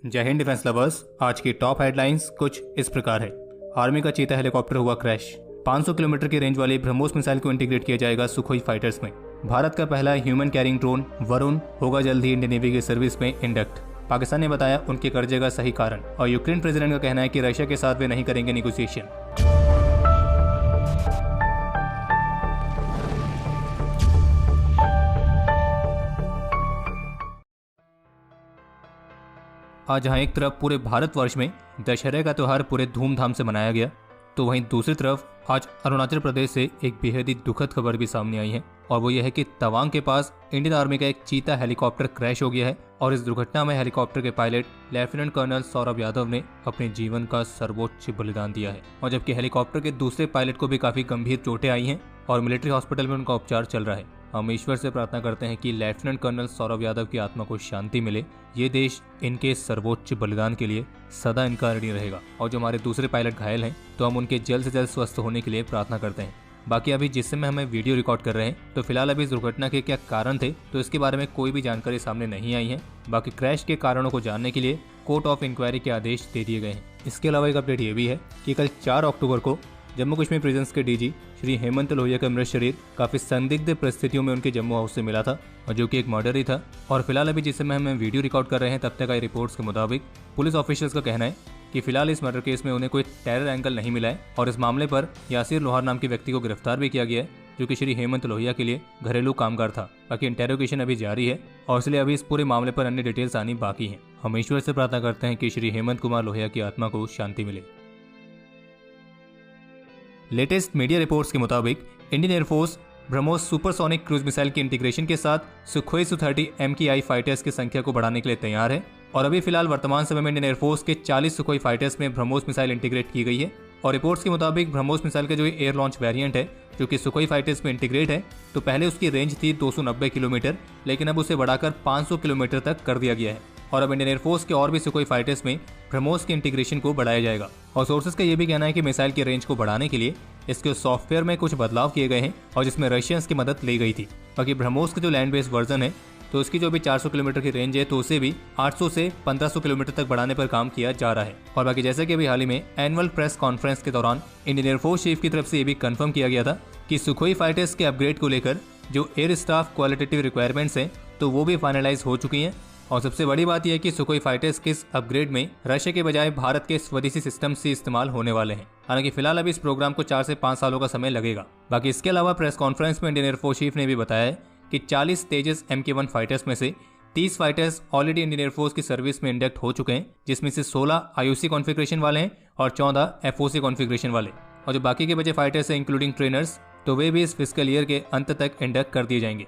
जय Hind defence lovers. आज की टॉप हेडलाइंस कुछ इस प्रकार है। आर्मी का चीता हेलीकॉप्टर हुआ क्रैश। 500 किलोमीटर की रेंज वाली ब्रह्मोस मिसाइल को इंटीग्रेट किया जाएगा सुखोई फाइटर्स में। भारत का पहला ह्यूमन कैरिंग ड्रोन वरुण होगा जल्द ही इंडियन नेवी की सर्विस में इंडक्ट। पाकिस्तान ने बताया उनके कर्जे का सही कारण, और यूक्रेन प्रेसिडेंट का कहना है कि रशिया के साथ वे नहीं करेंगे निगोसिएशन। आज जहां एक तरफ पूरे भारतवर्ष में दशहरे का त्यौहार पूरे धूमधाम से मनाया गया, तो वहीं दूसरी तरफ आज अरुणाचल प्रदेश से एक बेहद ही दुखद खबर भी सामने आई है, और वो यह है कि तवांग के पास इंडियन आर्मी का एक चीता हेलीकॉप्टर क्रैश हो गया है। और इस दुर्घटना में हेलीकॉप्टर के pilot lieutenant colonel Saurabh Yadav ने अपने जीवन का सर्वोच्च बलिदान दिया है, और जबकि हेलीकॉप्टर के दूसरे पायलट को भी काफी गंभीर चोटें आई हैं और मिलिट्री हॉस्पिटल में उनका उपचार चल रहा है। हम ईश्वर से प्रार्थना करते हैं कि लेफ्टिनेंट कर्नल सौरभ यादव की आत्मा को शांति मिले। ये देश इनके सर्वोच्च बलिदान के लिए सदा इनका ऋणी रहेगा। और जो हमारे दूसरे पायलट घायल हैं, तो हम उनके जल्द से जल्द स्वस्थ होने के लिए प्रार्थना करते हैं। बाकी अभी जिस समय हमें वीडियो रिकॉर्ड कर रहे हैं, तो फिलहाल अभी इस दुर्घटना के क्या कारण थे, तो इसके बारे में कोई भी जानकारी सामने नहीं आई है। बाकी क्रैश के कारणों को जानने के लिए कोर्ट ऑफ इंक्वायरी के आदेश दे दिए गए हैं। इसके अलावा एक अपडेट ये भी है कि कल 4 अक्टूबर को जम्मू कश्मीर प्रिजन्स के डीजी श्री हेमंत लोहिया का मृत शरीर काफी संदिग्ध परिस्थितियों में उनके जम्मू हाउस से मिला था, और जो कि एक मर्डर ही था। और फिलहाल अभी जिस समय हमें वीडियो रिकॉर्ड कर रहे हैं, तब तक आई रिपोर्ट्स के मुताबिक पुलिस ऑफिशियल्स का कहना है कि फिलहाल इस मर्डर केस में उन्हें कोई टेरर एंगल नहीं मिला है, और इस मामले पर यासिर लोहार नाम के व्यक्ति को गिरफ्तार भी किया गया है, जो कि श्री हेमंत लोहिया के लिए घरेलू कामगार था। बाकी इंटेरोगेशन अभी जारी है, और इसलिए अभी इस पूरे मामले पर अन्य डिटेल्स आनी बाकी है। हम ईश्वर से प्रार्थना करते हैं कि श्री हेमंत कुमार लोहिया की आत्मा को शांति मिले। लेटेस्ट मीडिया रिपोर्ट्स के मुताबिक Indian air force BrahMos supersonic cruise missile के इंटीग्रेशन के साथ सुखोई Su-30 MKI फाइटर्स की संख्या को बढ़ाने के लिए तैयार है। और अभी फिलहाल वर्तमान समय में इंडियन एयरफोर्स के 40 सुखोई फाइटर्स में ब्रह्मोस मिसाइल इंटीग्रेट की गई है। और रिपोर्ट्स के मुताबिक ब्रह्मोस मिसाइल का जो एयर लॉन्च वेरिएंट है, जो कि सुखोई फाइटर्स में इंटीग्रेट है, तो पहले उसकी रेंज थी 290 किलोमीटर, लेकिन अब उसे बढ़ाकर 500 किलोमीटर तक कर दिया गया है। और अब इंडियन एयरफोर्स के और भी सुखोई फाइटर्स में ब्रह्मोस के इंटीग्रेशन को बढ़ाया जाएगा। और सोर्सेज का यह भी कहना है कि मिसाइल की रेंज को बढ़ाने के लिए इसके सॉफ्टवेयर में कुछ बदलाव किए गए हैं, और जिसमें रशियंस की मदद ली गई थी। बाकी ब्रह्मोस का जो लैंड बेस्ड वर्जन है, तो उसकी जो भी 400 किलोमीटर की रेंज है, तो उसे भी 800 से 1500 किलोमीटर तक बढ़ाने पर काम किया जा रहा है। और बाकी जैसे कि अभी हाल ही में एनुअल प्रेस कॉन्फ्रेंस के दौरान इंडियन एयरफोर्स चीफ की तरफ से ये भी कंफर्म किया गया था कि सुखोई फाइटर्स के अपग्रेड को लेकर जो एयर स्टाफ क्वालिटेटिव रिक्वायरमेंट्स हैं, तो वो भी फाइनलाइज हो चुकी हैं। और सबसे बड़ी बात यह है कि सुखोई फाइटर्स के इस अपग्रेड में रशिया के बजाय भारत के स्वदेशी सिस्टम से इस्तेमाल होने वाले हैं। हालांकि फिलहाल अभी इस प्रोग्राम को 4 से 5 सालों का समय लगेगा। बाकी इसके अलावा प्रेस कॉन्फ्रेंस में इंडियन एयरफोर्स चीफ ने भी बताया है कि 40 तेजस MK1 फाइटर्स में से 30 फाइटर्स ऑलरेडी इंडियन एयरफोर्स की सर्विस में इंडक्ट हो चुके हैं, जिसमें से 16 IOC कॉन्फ़िगरेशन वाले हैं और 14 FOC कॉन्फ़िगरेशन वाले। और जो बाकी के बचे फाइटर्स हैं इंक्लूडिंग ट्रेनर्स, तो वे भी इस फिस्कल ईयर के अंत तक इंडक्ट कर दिए जाएंगे।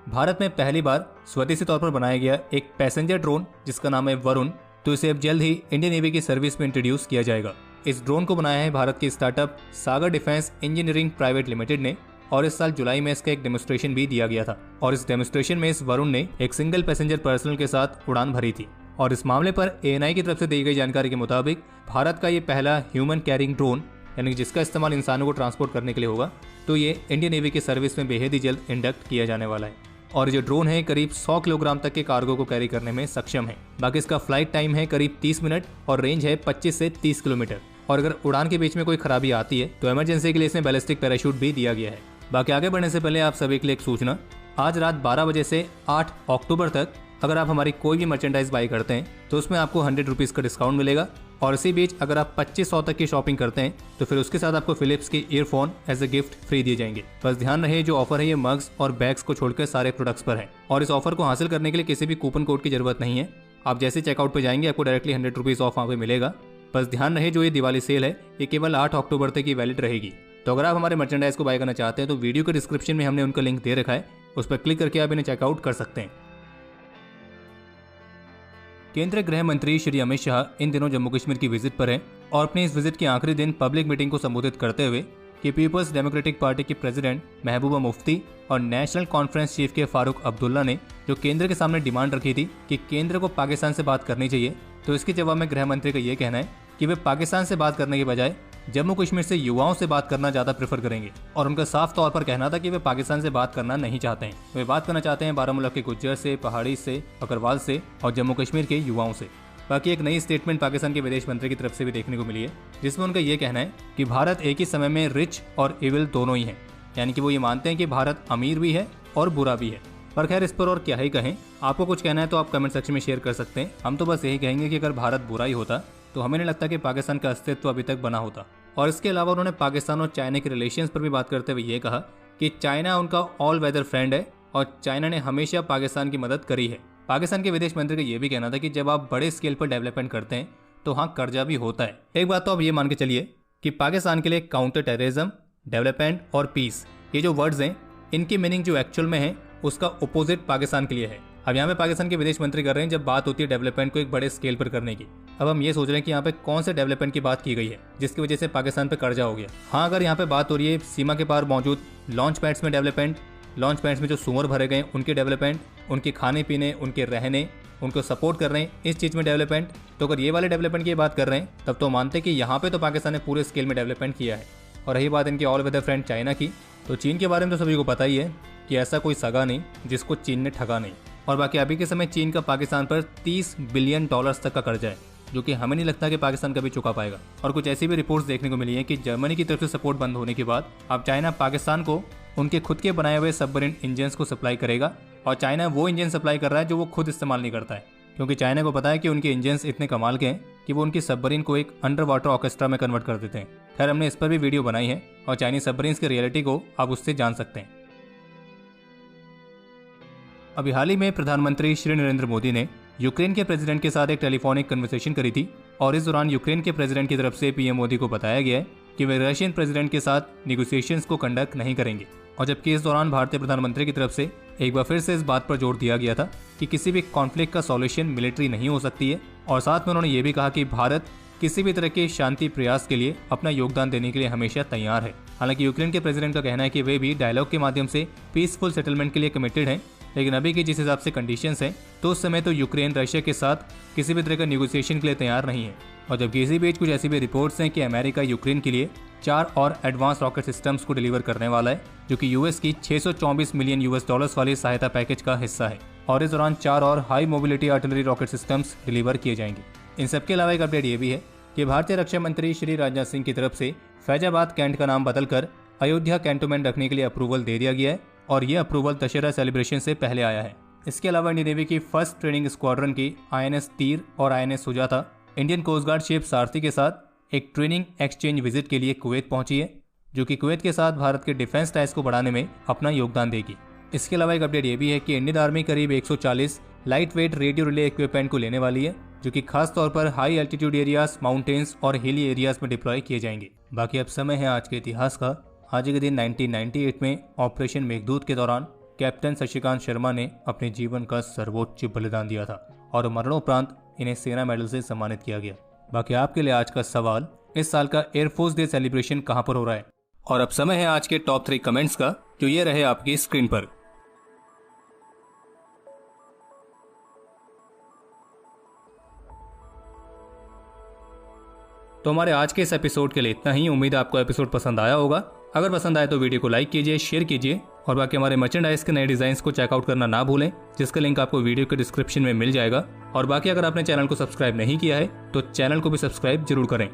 भारत में पहली बार स्वदेशी तौर पर बनाया गया एक पैसेंजर ड्रोन जिसका नाम है वरुण, तो इसे अब जल्द ही इंडियन नेवी की सर्विस में इंट्रोड्यूस किया जाएगा। इस ड्रोन को बनाया है भारत के स्टार्टअप सागर डिफेंस इंजीनियरिंग प्राइवेट लिमिटेड ने, और इस साल जुलाई में इसका एक डेमोन्स्ट्रेशन भी दिया गया था। और इस डेमोन्स्ट्रेशन में इस वरुण ने एक सिंगल पैसेंजर पर्सनल के साथ उड़ान भरी थी। और इस मामले पर ANI की तरफ से दी गई जानकारी के मुताबिक भारत का ये पहला ह्यूमन कैरिंग ड्रोन, यानी जिसका इस्तेमाल इंसानों को ट्रांसपोर्ट करने के लिए होगा, तो ये इंडियन नेवी की सर्विस में बेहद ही जल्द इंडक्ट किया जाने वाला है। और जो ड्रोन है करीब 100 किलोग्राम तक के कार्गो को कैरी करने में सक्षम है। बाकी इसका फ्लाइट टाइम है करीब 30 मिनट और रेंज है 25 से 30 किलोमीटर। और अगर उड़ान के बीच में कोई खराबी आती है, तो इमरजेंसी के लिए इसमें बैलिस्टिक पैराशूट भी दिया गया है। बाकी आगे बढ़ने से पहले आप सभी के लिए एक सूचना, आज रात 12 बजे से 8 अक्टूबर तक अगर आप हमारी कोई भी मर्चेंडाइज बाई करते हैं, तो उसमें आपको 100 रुपीज़ का डिस्काउंट मिलेगा। और इसी बीच अगर आप 2500 तक की शॉपिंग करते हैं, तो फिर उसके साथ आपको फिलिप्स के earphone as a gift free दिए जाएंगे। बस ध्यान रहे, जो ऑफर है ये मग्स और बैग्स को छोड़कर सारे प्रोडक्ट्स पर है। और इस ऑफर को हासिल करने के लिए किसी भी कूपन कोड की जरूरत नहीं है। आप जैसे चेकआउट पे जाएंगे, आपको डायरेक्टली 100 रुपीज़ ऑफ वहाँ पे मिलेगा। बस ध्यान रहे, जो ये दिवाली सेल है ये केवल 8 अक्टूबर तक ही वैलिड रहेगी। तो अगर आप हमारे मर्चेंडाइज को बाय करना चाहते हैं, तो वीडियो के डिस्क्रिप्शन में हमने उनका लिंक दे रखा है, उस पर क्लिक करके आप इन्हें चेकआउट कर सकते हैं। केंद्रीय गृह मंत्री श्री अमित शाह इन दिनों जम्मू कश्मीर की विजिट पर हैं, और अपने इस विजिट के आखिरी दिन पब्लिक मीटिंग को संबोधित करते हुए कि पीपल्स डेमोक्रेटिक पार्टी की प्रेसिडेंट महबूबा मुफ्ती और नेशनल कॉन्फ्रेंस चीफ के फारूक अब्दुल्ला ने जो केंद्र के सामने डिमांड रखी थी कि केंद्र को पाकिस्तान से बात करनी चाहिए, तो इसके जवाब में गृह मंत्री का ये कहना है कि वे पाकिस्तान से बात करने के बजाय जम्मू कश्मीर से युवाओं से बात करना ज्यादा प्रेफर करेंगे और उनका साफ तौर पर कहना था कि वे पाकिस्तान से बात करना नहीं चाहते हैं। वे बात करना चाहते हैं बारामूला के गुज्जर से, पहाड़ी से, अकरवाल से और जम्मू कश्मीर के युवाओं से। बाकी एक नई स्टेटमेंट पाकिस्तान के विदेश मंत्री की तरफ से भी देखने को मिली है, जिसमें उनका ये कहना है कि भारत एक ही समय में रिच और इविल दोनों ही है। यानी कि वो ये मानते हैं कि भारत अमीर भी है और बुरा भी है। पर खैर इस पर और क्या ही कहें, आपको कुछ कहना है तो आप कमेंट सेक्शन में शेयर कर सकते हैं। हम तो बस यही कहेंगे कि अगर भारत बुरा ही होता तो हमें नहीं लगता कि पाकिस्तान का अस्तित्व अभी तक बना होता। और इसके अलावा उन्होंने पाकिस्तान और चाइना के रिलेशंस पर भी बात करते हुए ये कहा कि चाइना उनका ऑल वेदर फ्रेंड है और चाइना ने हमेशा पाकिस्तान की मदद करी है। पाकिस्तान के विदेश मंत्री का यह भी कहना था कि जब आप बड़े स्केल पर डेवलपमेंट करते हैं तो हाँ, कर्जा भी होता है। एक बात तो आप ये मान के चलिए कि पाकिस्तान के लिए काउंटर टेररिज्म, डेवलपमेंट और पीस, ये जो वर्ड्स हैं, इनकी मीनिंग जो एक्चुअल में है उसका अपोजिट पाकिस्तान के लिए है। अब यहाँ पे पाकिस्तान के विदेश मंत्री कर रहे हैं जब बात होती है डेवलपमेंट को एक बड़े स्केल पर करने की। अब हम ये सोच रहे हैं कि यहाँ पे कौन से डेवलपमेंट की बात की गई है जिसकी वजह से पाकिस्तान पे कर्जा हो गया। हाँ, अगर यहाँ पे बात हो रही है सीमा के पार मौजूद लॉन्च पैड्स में डेवलपमेंट, लॉन्च पैड्स में जो सुअर भरे गए उनके डेवलपमेंट, उनके खाने पीने, उनके रहने, उनको सपोर्ट कर रहे हैं, इस चीज़ में डेवलपमेंट, तो अगर ये वाले डेवलपमेंट की बात कर रहे हैं तब तो मानते हैं कि यहाँ पे तो पाकिस्तान ने पूरे स्केल में डेवलपमेंट किया है। और रही बात इनके ऑल वेदर फ्रेंड चाइना की, तो चीन के बारे में तो सभी को पता ही है कि ऐसा कोई सगा नहीं जिसको चीन ने ठगा नहीं। और बाकी अभी के समय चीन का पाकिस्तान पर $30 बिलियन तक का कर्जा है, जो कि हमें नहीं लगता कि पाकिस्तान कभी चुका पाएगा। और कुछ ऐसी भी रिपोर्ट्स देखने को मिली है कि जर्मनी की तरफ से सपोर्ट बंद होने के बाद अब चाइना पाकिस्तान को उनके खुद के बनाए हुए सबमरीन इंजन्स को सप्लाई करेगा। और चाइना वो इंजन सप्लाई कर रहा है जो वो खुद इस्तेमाल नहीं करता है, क्योंकि चाइना को पता है कि उनके इंजन्स इतने कमाल के हैं कि वो उनकी सबमरीन को एक अंडर वाटर ऑर्केस्ट्रा में कन्वर्ट कर देते हैं। खैर, हमने इस पर भी वीडियो बनाई है और चाइनीज सबमरीन्स की रियलिटी को आप उससे जान सकते हैं। अभी हाल ही में प्रधानमंत्री श्री नरेंद्र मोदी ने यूक्रेन के प्रेसिडेंट के साथ एक टेलीफोनिक कन्वर्सेशन करी थी और इस दौरान यूक्रेन के प्रेसिडेंट की तरफ से पीएम मोदी को बताया गया है कि वे रशियन प्रेसिडेंट के साथ निगोशिएशंस को कंडक्ट नहीं करेंगे। और जबकि इस दौरान भारतीय प्रधानमंत्री की तरफ से एक बार फिर से इस बात पर जोर दिया गया था कि किसी भी कॉन्फ्लिक्ट का सॉल्यूशन मिलिट्री नहीं हो सकती है। और साथ में उन्होंने ये भी कहा कि भारत किसी भी तरह के शांति प्रयास के लिए अपना योगदान देने के लिए हमेशा तैयार है। हालांकि यूक्रेन के प्रेसिडेंट का कहना है कि वे भी डायलॉग के माध्यम से पीसफुल सेटलमेंट के लिए कमिटेड हैं, लेकिन अभी की जिस हिसाब से कंडीशंस हैं तो उस समय तो यूक्रेन रशिया के साथ किसी भी तरह का नेगोशिएशन के लिए तैयार नहीं है। और जबकि इसी बीच कुछ ऐसी भी रिपोर्ट्स हैं कि अमेरिका यूक्रेन के लिए 4 और एडवांस रॉकेट सिस्टम्स को डिलीवर करने वाला है, जो कि यूएस की $624 मिलियन वाली सहायता पैकेज का हिस्सा है। और इस दौरान 4 और high mobility artillery rocket systems deliver किए जाएंगे। इन सबके अलावा एक अपडेट ये भी है कि भारतीय रक्षा मंत्री श्री राजनाथ सिंह की तरफ से फैजाबाद कैंट का नाम बदलकर अयोध्या कैंटोनमेंट रखने के लिए अप्रूवल दे दिया गया है और यह अप्रूवल दशहरा सेलिब्रेशन से पहले आया है। इसके अलावा इंडियन नेवी की फर्स्ट ट्रेनिंग स्क्वाड्रन की INS तीर और INS Sujata Indian coast guard ship Sarathi के साथ एक ट्रेनिंग एक्सचेंज विजिट के लिए कुवैत पहुंची है, जो कि कुवैत के साथ भारत के डिफेंस टाइज को बढ़ाने में अपना योगदान देगी। इसके अलावा एक अपडेट ये भी है कि इंडियन आर्मी करीब 140 light weight radio relay equipment को लेने वाली है, जो कि खास तौर पर हाई एल्टीट्यूड एरियाज, माउंटेन्स और हिली एरियाज में डिप्लॉय किए जाएंगे। बाकी अब समय है आज के इतिहास का। आज के दिन 1998 में ऑपरेशन मेघदूत के दौरान कैप्टन शशिकांत शर्मा ने अपने जीवन का सर्वोच्च बलिदान दिया था और मरणोपरांत इन्हें सेना मेडल से सम्मानित किया गया। बाकी आपके लिए आज का सवाल, इस साल का एयरफोर्स डे सेलिब्रेशन कहां पर हो रहा है? और अब समय है आज के टॉप 3 कमेंट्स का, जो ये रहे आपकी स्क्रीन पर। तो हमारे आज के इस एपिसोड के लिए इतना ही। उम्मीद है आपको एपिसोड पसंद आया होगा। अगर पसंद आए तो वीडियो को लाइक कीजिए, शेयर कीजिए और बाकी हमारे मर्चेंडाइज के नए डिजाइन्स को चेकआउट करना ना भूलें, जिसका लिंक आपको वीडियो के डिस्क्रिप्शन में मिल जाएगा। और बाकी अगर आपने चैनल को सब्सक्राइब नहीं किया है तो चैनल को भी सब्सक्राइब जरूर करें।